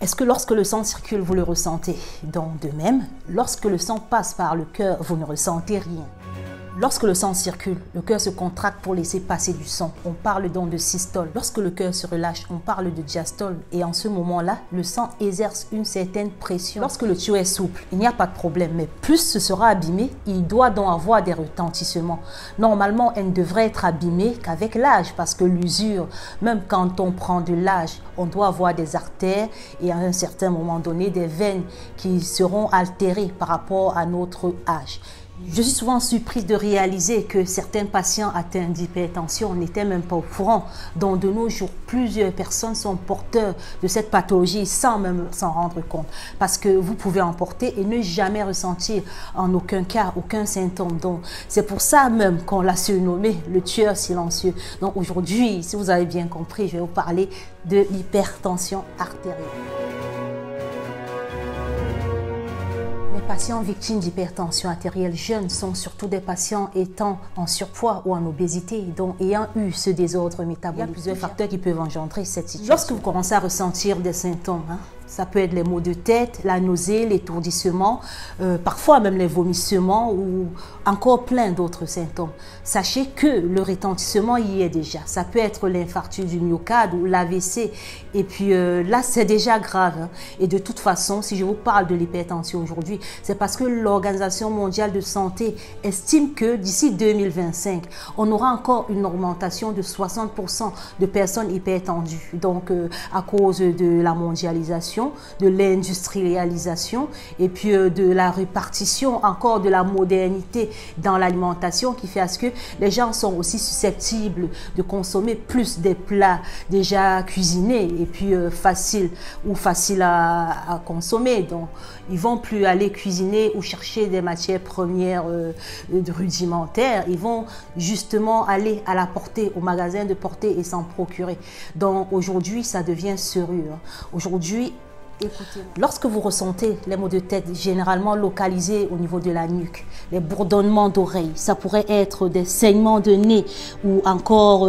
Est-ce que lorsque le sang circule, vous le ressentez? Donc de même, lorsque le sang passe par le cœur, vous ne ressentez rien. Lorsque le sang circule, le cœur se contracte pour laisser passer du sang. On parle donc de systole. Lorsque le cœur se relâche, on parle de diastole. Et en ce moment-là, le sang exerce une certaine pression. Lorsque le tuyau est souple, il n'y a pas de problème. Mais plus ce sera abîmé, il doit donc avoir des retentissements. Normalement, elle ne devrait être abîmée qu'avec l'âge. Parce que l'usure, même quand on prend de l'âge, on doit avoir des artères et à un certain moment donné, des veines qui seront altérées par rapport à notre âge. Je suis souvent surprise de réaliser que certains patients atteints d'hypertension n'étaient même pas au courant. Donc de nos jours, plusieurs personnes sont porteurs de cette pathologie sans même s'en rendre compte. Parce que vous pouvez en porter et ne jamais ressentir en aucun cas, aucun symptôme. Donc c'est pour ça même qu'on l'a surnommé le tueur silencieux. Donc aujourd'hui, si vous avez bien compris, je vais vous parler de l'hypertension artérielle. Les patients victimes d'hypertension artérielle jeunes sont surtout des patients étant en surpoids ou en obésité, donc ayant eu ce désordre métabolique. Il y a plusieurs facteurs qui peuvent engendrer cette situation. Lorsque vous commencez à ressentir des symptômes, ça peut être les maux de tête, la nausée, l'étourdissement, parfois même les vomissements ou encore plein d'autres symptômes. Sachez que le retentissement y est déjà. Ça peut être l'infarctus du myocarde ou l'AVC. Et puis là, c'est déjà grave. Et de toute façon, si je vous parle de l'hypertension aujourd'hui, c'est parce que l'Organisation mondiale de santé estime que d'ici 2025, on aura encore une augmentation de 60% de personnes hypertendues. Donc, à cause de la mondialisation, de l'industrialisation et puis de la répartition encore de la modernité dans l'alimentation qui fait à ce que les gens sont aussi susceptibles de consommer plus des plats déjà cuisinés et puis faciles à consommer. Donc, ils vont plus aller cuisiner ou chercher des matières premières rudimentaires. Ils vont justement aller à la portée, au magasin de portée et s'en procurer. Donc, aujourd'hui, ça devient sérieux. Aujourd'hui, lorsque vous ressentez les maux de tête généralement localisés au niveau de la nuque, les bourdonnements d'oreilles, ça pourrait être des saignements de nez ou encore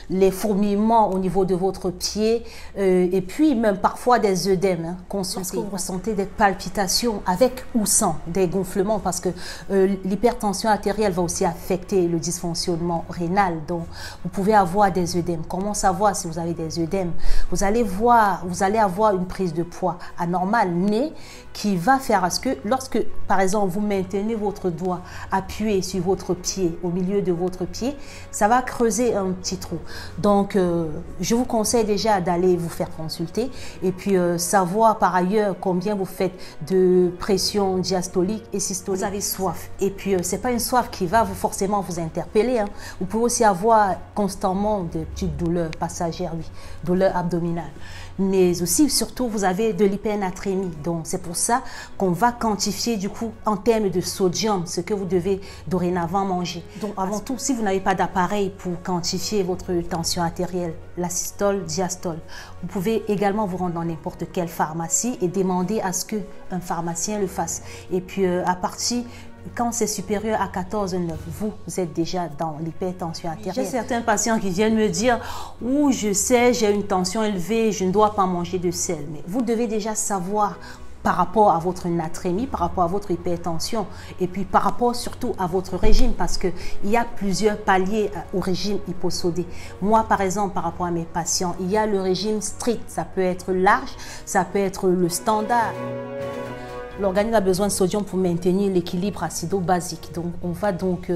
les fourmillements au niveau de votre pied et puis même parfois des œdèmes. Lorsque vous ressentez des palpitations avec ou sans des gonflements, parce que l'hypertension artérielle va aussi affecter le dysfonctionnement rénal, donc vous pouvez avoir des œdèmes. Comment savoir si vous avez des œdèmes? Vous allez avoir une prise de poids anormal, mais qui va faire à ce que lorsque, par exemple, vous maintenez votre doigt appuyé sur votre pied, au milieu de votre pied, ça va creuser un petit trou. Donc, je vous conseille déjà d'aller vous faire consulter et puis savoir par ailleurs combien vous faites de pression diastolique et systolique. Vous avez soif et puis c'est pas une soif qui va forcément vous interpeller. Vous pouvez aussi avoir constamment des petites douleurs passagères, douleurs abdominales. Mais aussi, surtout, vous avez de l'hypernatrémie. Donc, c'est pour ça qu'on va quantifier, du coup, en termes de sodium, ce que vous devez dorénavant manger. Donc, avant tout, si vous n'avez pas d'appareil pour quantifier votre tension artérielle, la systole, diastole, vous pouvez également vous rendre dans n'importe quelle pharmacie et demander à ce qu'un pharmacien le fasse. Et puis, à partir... Quand c'est supérieur à 14,9, vous êtes déjà dans l'hypertension artérielle. J'ai certains patients qui viennent me dire « Ouh, je sais, j'ai une tension élevée, je ne dois pas manger de sel. » Mais vous devez déjà savoir par rapport à votre natrémie, par rapport à votre hypertension et puis par rapport surtout à votre régime parce qu'il y a plusieurs paliers au régime hyposodé. Moi, par exemple, par rapport à mes patients, il y a le régime strict, ça peut être large, ça peut être le standard. L'organisme a besoin de sodium pour maintenir l'équilibre acido-basique. Donc, on va donc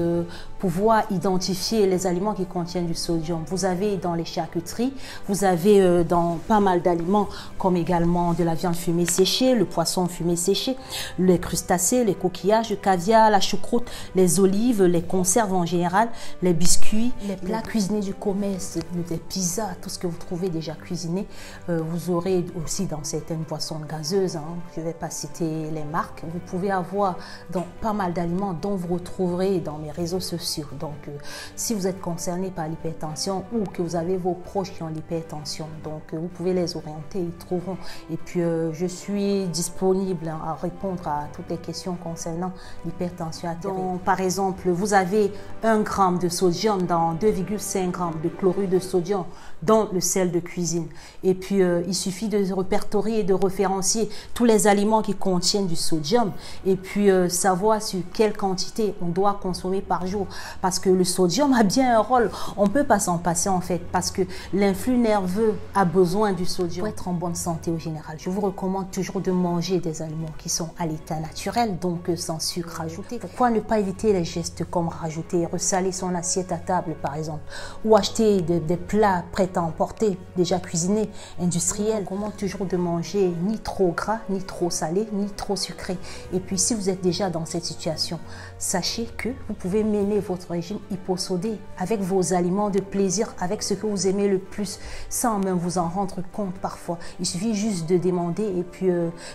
pouvoir identifier les aliments qui contiennent du sodium. Vous avez dans les charcuteries, vous avez dans pas mal d'aliments comme également de la viande fumée séchée, le poisson fumé séché, les crustacés, les coquillages, le caviar, la choucroute, les olives, les conserves en général, les biscuits, les plats cuisinés du commerce, des pizzas, tout ce que vous trouvez déjà cuisiné. Vous aurez aussi dans certaines boissons gazeuses, je ne vais pas citer les marques. Vous pouvez avoir donc pas mal d'aliments dont vous retrouverez dans mes réseaux sociaux. Donc, si vous êtes concerné par l'hypertension ou que vous avez vos proches qui ont l'hypertension, donc vous pouvez les orienter, ils trouveront. Et puis, je suis disponible à répondre à toutes les questions concernant l'hypertension artérielle. Donc, par exemple, vous avez 1 gramme de sodium dans 2,5 grammes de chlorure de sodium dans le sel de cuisine. Et puis, il suffit de répertorier et de référencier tous les aliments qui contiennent du sodium et puis savoir sur quelle quantité on doit consommer par jour. Parce que le sodium a bien un rôle. On ne peut pas s'en passer en fait parce que l'influx nerveux a besoin du sodium pour être en bonne santé au général. Je vous recommande toujours de manger des aliments qui sont à l'état naturel, donc sans sucre ajouté. Pourquoi ne pas éviter les gestes comme rajouter et ressaler son assiette à table par exemple, ou acheter des plats prêts à emporter, déjà cuisinés, industriels. On recommande toujours de manger ni trop gras, ni trop salé, ni trop sucré. Et puis si vous êtes déjà dans cette situation, sachez que vous pouvez mener votre régime hyposodé avec vos aliments de plaisir, avec ce que vous aimez le plus, sans même vous en rendre compte parfois. Il suffit juste de demander et puis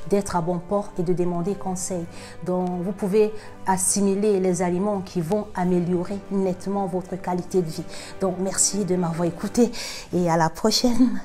d'être à bon port et de demander conseil. Donc vous pouvez assimiler les aliments qui vont améliorer nettement votre qualité de vie. Donc merci de m'avoir écouté et à la prochaine.